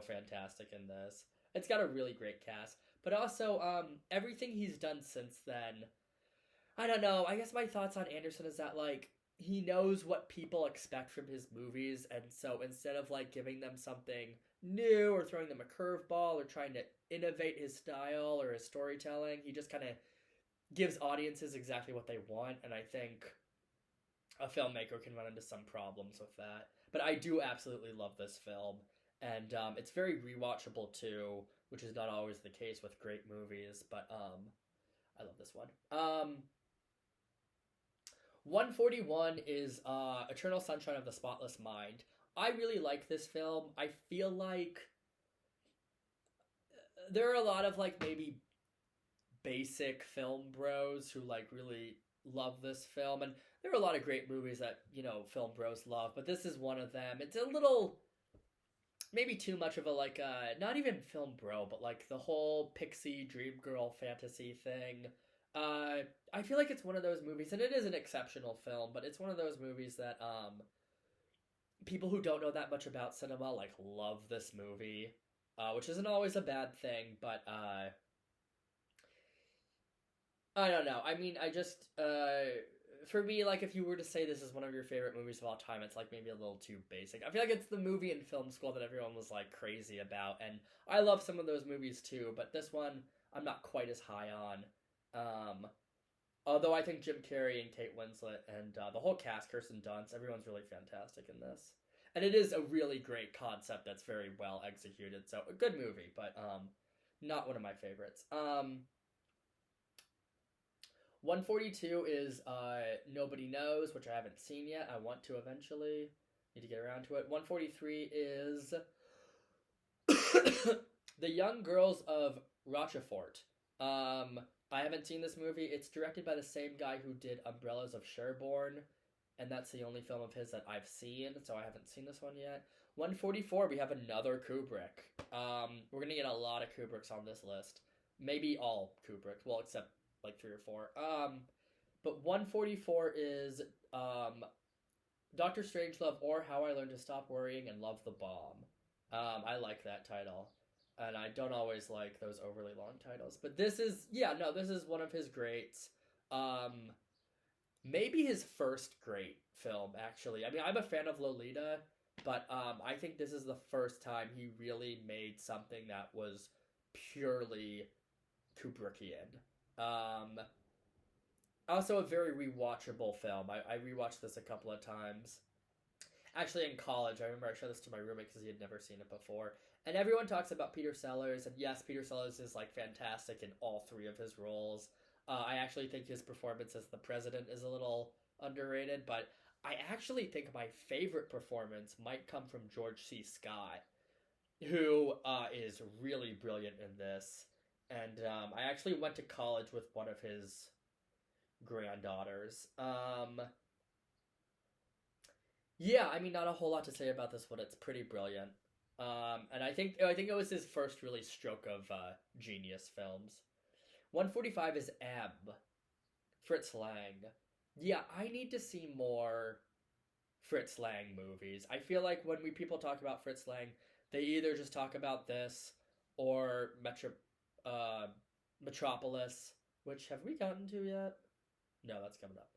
fantastic in this. It's got a really great cast, but also everything he's done since then. I don't know. I guess my thoughts on Anderson is that like he knows what people expect from his movies, and so instead of like giving them something new or throwing them a curveball or trying to innovate his style or his storytelling, he just kind of gives audiences exactly what they want, and I think a filmmaker can run into some problems with that. But I do absolutely love this film, and it's very rewatchable too, which is not always the case with great movies. But I love this one. 141 is Eternal Sunshine of the Spotless Mind. I really like this film. I feel like there are a lot of like maybe basic film bros who like really love this film, and there are a lot of great movies that film bros love, but this is one of them. It's a little maybe too much of a like not even film bro, but like the whole pixie dream girl fantasy thing. I feel like it's one of those movies, and it is an exceptional film, but it's one of those movies that people who don't know that much about cinema like love this movie, which isn't always a bad thing, but I don't know. I mean, I just for me, like if you were to say this is one of your favorite movies of all time, it's like maybe a little too basic. I feel like it's the movie in film school that everyone was like crazy about, and I love some of those movies too, but this one I'm not quite as high on. Although I think Jim Carrey and Kate Winslet and the whole cast, Kirsten Dunst, everyone's really fantastic in this. And it is a really great concept that's very well executed. So a good movie, but not one of my favorites. 142 is Nobody Knows, which I haven't seen yet. I want to eventually. Need to get around to it. 143 is The Young Girls of Rochefort. I haven't seen this movie. It's directed by the same guy who did Umbrellas of Cherbourne, and that's the only film of his that I've seen, so I haven't seen this one yet. 144, we have another Kubrick. We're gonna get a lot of Kubricks on this list. Maybe all Kubricks, well, except like 3 or 4. But 144 is Doctor Strangelove, or How I Learned to Stop Worrying and Love the Bomb. I like that title. And I don't always like those overly long titles. But this is, this is one of his greats. Maybe his first great film, actually. I mean, I'm a fan of Lolita, but I think this is the first time he really made something that was purely Kubrickian. Also a very rewatchable film. I rewatched this a couple of times. Actually, in college, I remember I showed this to my roommate because he had never seen it before. And everyone talks about Peter Sellers, and yes, Peter Sellers is like fantastic in all 3 of his roles. I actually think his performance as the president is a little underrated, but I actually think my favorite performance might come from George C. Scott, who is really brilliant in this. And I actually went to college with one of his granddaughters. Yeah, I mean, not a whole lot to say about this one. It's pretty brilliant. And I think it was his first really stroke of genius films. 145 is M. Fritz Lang. Yeah, I need to see more Fritz Lang movies. I feel like when people talk about Fritz Lang, they either just talk about this or Metropolis, which have we gotten to yet? No, that's coming up.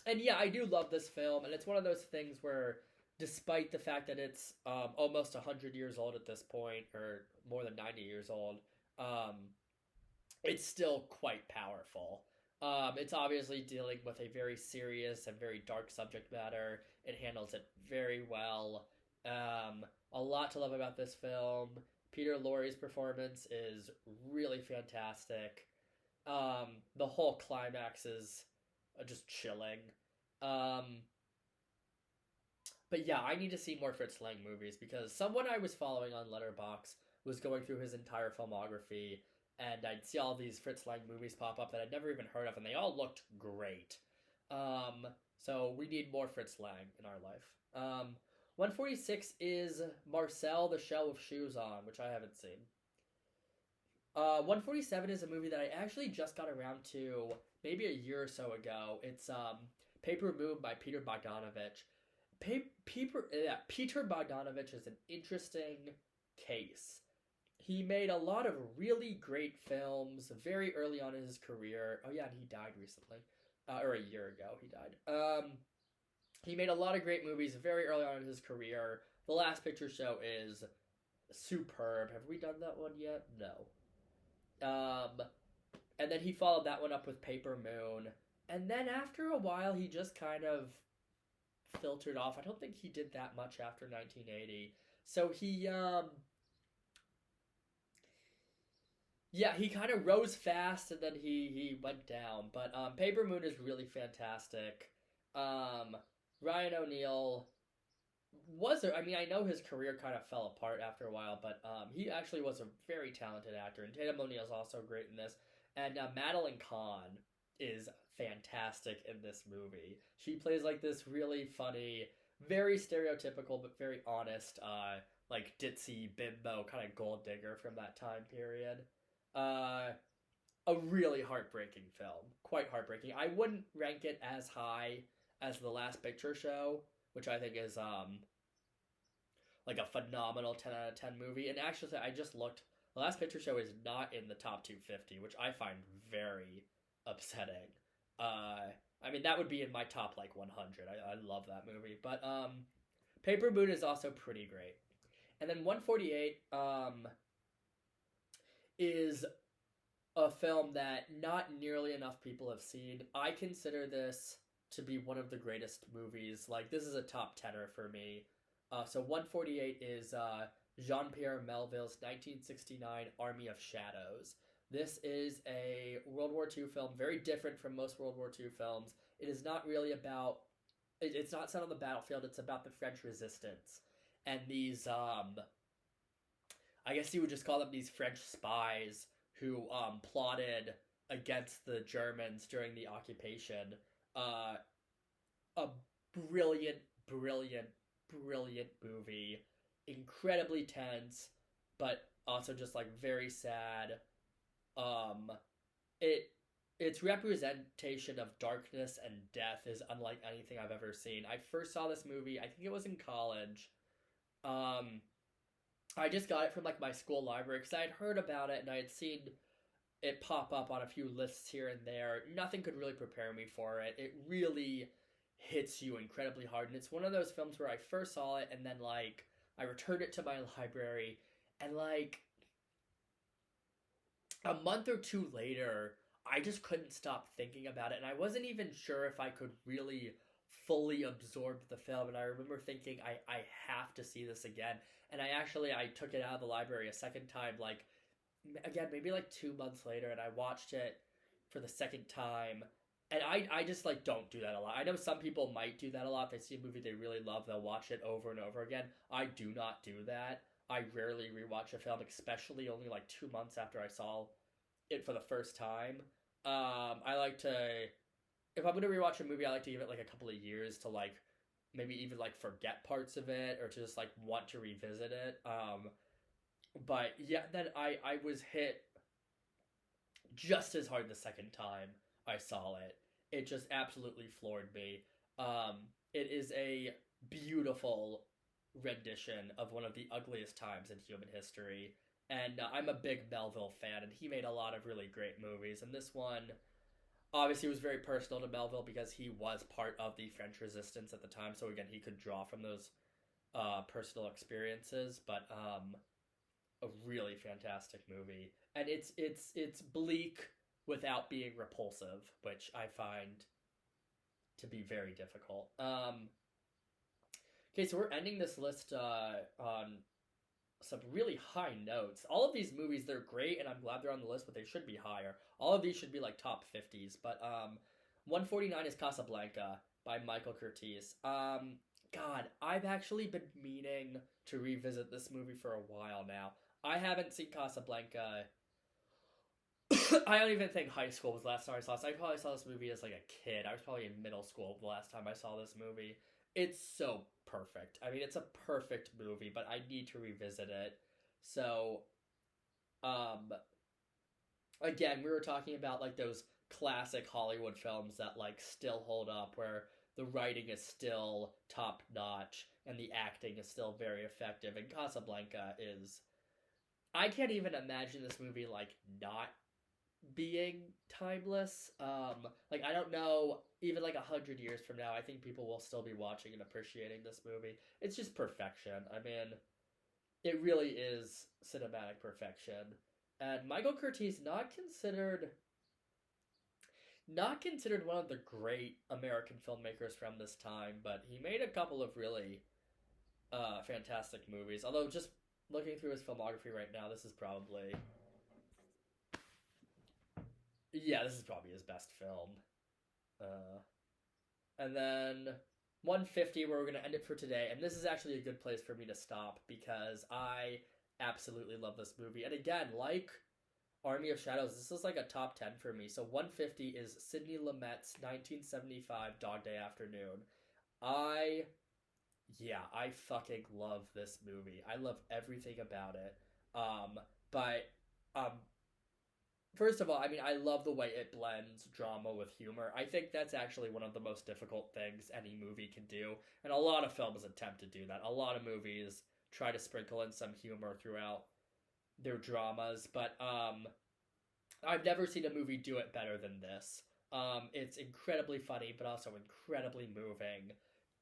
And yeah, I do love this film, and it's one of those things where, despite the fact that it's almost 100 years old at this point, or more than 90 years old, it's still quite powerful. It's obviously dealing with a very serious and very dark subject matter. It handles it very well. A lot to love about this film. Peter Lorre's performance is really fantastic. The whole climax is just chilling. But yeah, I need to see more Fritz Lang movies, because someone I was following on Letterboxd was going through his entire filmography, and I'd see all these Fritz Lang movies pop up that I'd never even heard of, and they all looked great. So we need more Fritz Lang in our life. 146 is Marcel, the Shell with Shoes On, which I haven't seen. 147 is a movie that I actually just got around to maybe a year or so ago. It's Paper Moon by Peter Bogdanovich. Peter Bogdanovich is an interesting case. He made a lot of really great films very early on in his career. Oh yeah, and he died recently. or a year ago he died. He made a lot of great movies very early on in his career. The Last Picture Show is superb. Have we done that one yet? No. And then he followed that one up with Paper Moon. And then after a while, he just kind of filtered off. I don't think he did that much after 1980. So he kind of rose fast and then he went down. But Paper Moon is really fantastic. Ryan O'Neal was there. I mean, I know his career kind of fell apart after a while, but he actually was a very talented actor. And Tatum O'Neal's also great in this. And Madeline Kahn is fantastic in this movie. She plays like this really funny, very stereotypical but very honest, like ditzy bimbo kind of gold digger from that time period. A really heartbreaking film, quite heartbreaking. I wouldn't rank it as high as The Last Picture Show, which I think is like a phenomenal 10 out of 10 movie. And actually, I just looked. The Last Picture Show is not in the top 250, which I find very upsetting. I mean, that would be in my top, like, 100. I love that movie. But Paper Moon is also pretty great. And then 148 is a film that not nearly enough people have seen. I consider this to be one of the greatest movies. Like, this is a top 10er for me. So 148 is Jean-Pierre Melville's 1969 Army of Shadows. This is a World War II film, very different from most World War II films. It is not really about... It's not set on the battlefield, it's about the French resistance. And these, I guess you would just call them these French spies who plotted against the Germans during the occupation. A brilliant, brilliant, brilliant movie. Incredibly tense, but also just like very sad. Its representation of darkness and death is unlike anything I've ever seen. I first saw this movie, I think it was in college. I just got it from like my school library because I had heard about it and I had seen it pop up on a few lists here and there. Nothing could really prepare me for it. It really hits you incredibly hard, and it's one of those films where I first saw it and then like I returned it to my library, and like a month or two later I just couldn't stop thinking about it, and I wasn't even sure if I could really fully absorb the film. And I remember thinking I have to see this again, and I took it out of the library a second time, like again maybe like 2 months later, and I watched it for the second time. And I just, like, don't do that a lot. I know some people might do that a lot. If they see a movie they really love, they'll watch it over and over again. I do not do that. I rarely rewatch a film, especially only, like, 2 months after I saw it for the first time. I like to... If I'm going to rewatch a movie, I like to give it, like, a couple of years to, like, maybe even, like, forget parts of it or to just, like, want to revisit it. But, yeah, then I was hit just as hard the second time I saw it. It just absolutely floored me. It is a beautiful rendition of one of the ugliest times in human history. And I'm a big Melville fan, and he made a lot of really great movies. And this one, obviously, was very personal to Melville because he was part of the French Resistance at the time. So again, he could draw from those personal experiences. But a really fantastic movie, and it's bleak without being repulsive, which I find to be very difficult. Okay, so we're ending this list on some really high notes. All of these movies, they're great, and I'm glad they're on the list, but they should be higher. All of these should be like top 50s, but 149 is Casablanca by Michael Curtiz. God, I've actually been meaning to revisit this movie for a while now. I haven't seen Casablanca. I don't even think high school was the last time I saw this. I probably saw this movie as like a kid. I was probably in middle school the last time I saw this movie. It's so perfect. I mean, it's a perfect movie, but I need to revisit it. So, again, we were talking about like those classic Hollywood films that like still hold up, where the writing is still top notch and the acting is still very effective. And Casablanca is... I can't even imagine this movie like not being timeless. Like I don't know, even like 100 years from now, I think people will still be watching and appreciating this movie. It's just perfection. I mean, it really is cinematic perfection. And Michael Curtiz not considered one of the great American filmmakers from this time, but he made a couple of really fantastic movies. Although just looking through his filmography right now, this is probably his best film. Uh, and then 150, where we're gonna end it for today. And this is actually a good place for me to stop because I absolutely love this movie. And again, like Army of Shadows, this is like a top 10 for me. So 150 is Sidney Lumet's 1975 Dog Day Afternoon. I I fucking love this movie. I love everything about it. But um, first of all, I mean, I love the way it blends drama with humor. I think that's actually one of the most difficult things any movie can do, and a lot of films attempt to do that. A lot of movies try to sprinkle in some humor throughout their dramas, but I've never seen a movie do it better than this. It's incredibly funny, but also incredibly moving.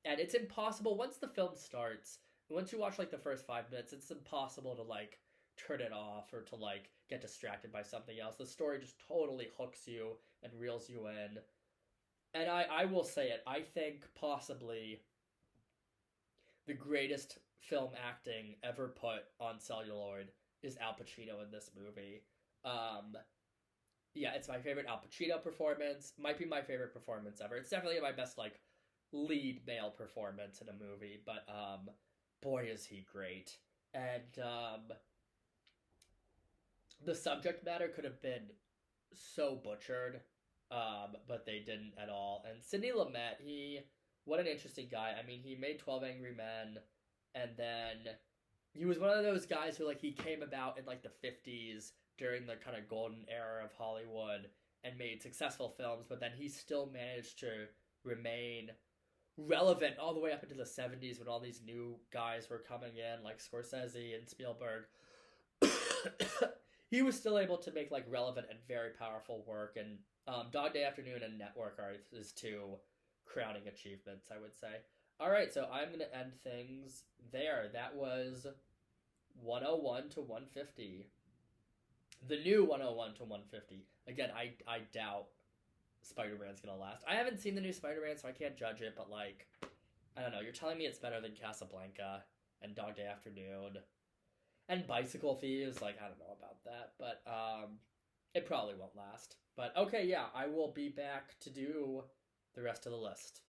And it's impossible once the film starts. Once you watch like the first 5 minutes, it's impossible to like turn it off or to like get distracted by something else. The story just totally hooks you and reels you in. And I will say it. I think possibly the greatest film acting ever put on celluloid is Al Pacino in this movie. Yeah, it's my favorite Al Pacino performance. Might be my favorite performance ever. It's definitely my best like lead male performance in a movie, but boy is he great. And the subject matter could have been so butchered, but they didn't at all. And Sidney Lumet, what an interesting guy. I mean, he made 12 Angry Men, and then he was one of those guys who like he came about in like the 50s during the kind of golden era of Hollywood and made successful films, but then he still managed to remain relevant all the way up into the 70s when all these new guys were coming in like Scorsese and Spielberg. He was still able to make like relevant and very powerful work, and Dog Day Afternoon and Network are his two crowning achievements, I would say. All right, so I'm going to end things there. That was 101 to 150. The new 101 to 150. Again, I doubt Spider-Man's going to last. I haven't seen the new Spider-Man, so I can't judge it, but like, I don't know. You're telling me it's better than Casablanca and Dog Day Afternoon and Bicycle Thieves. Like, I don't know about that, but it probably won't last. But okay, yeah, I will be back to do the rest of the list.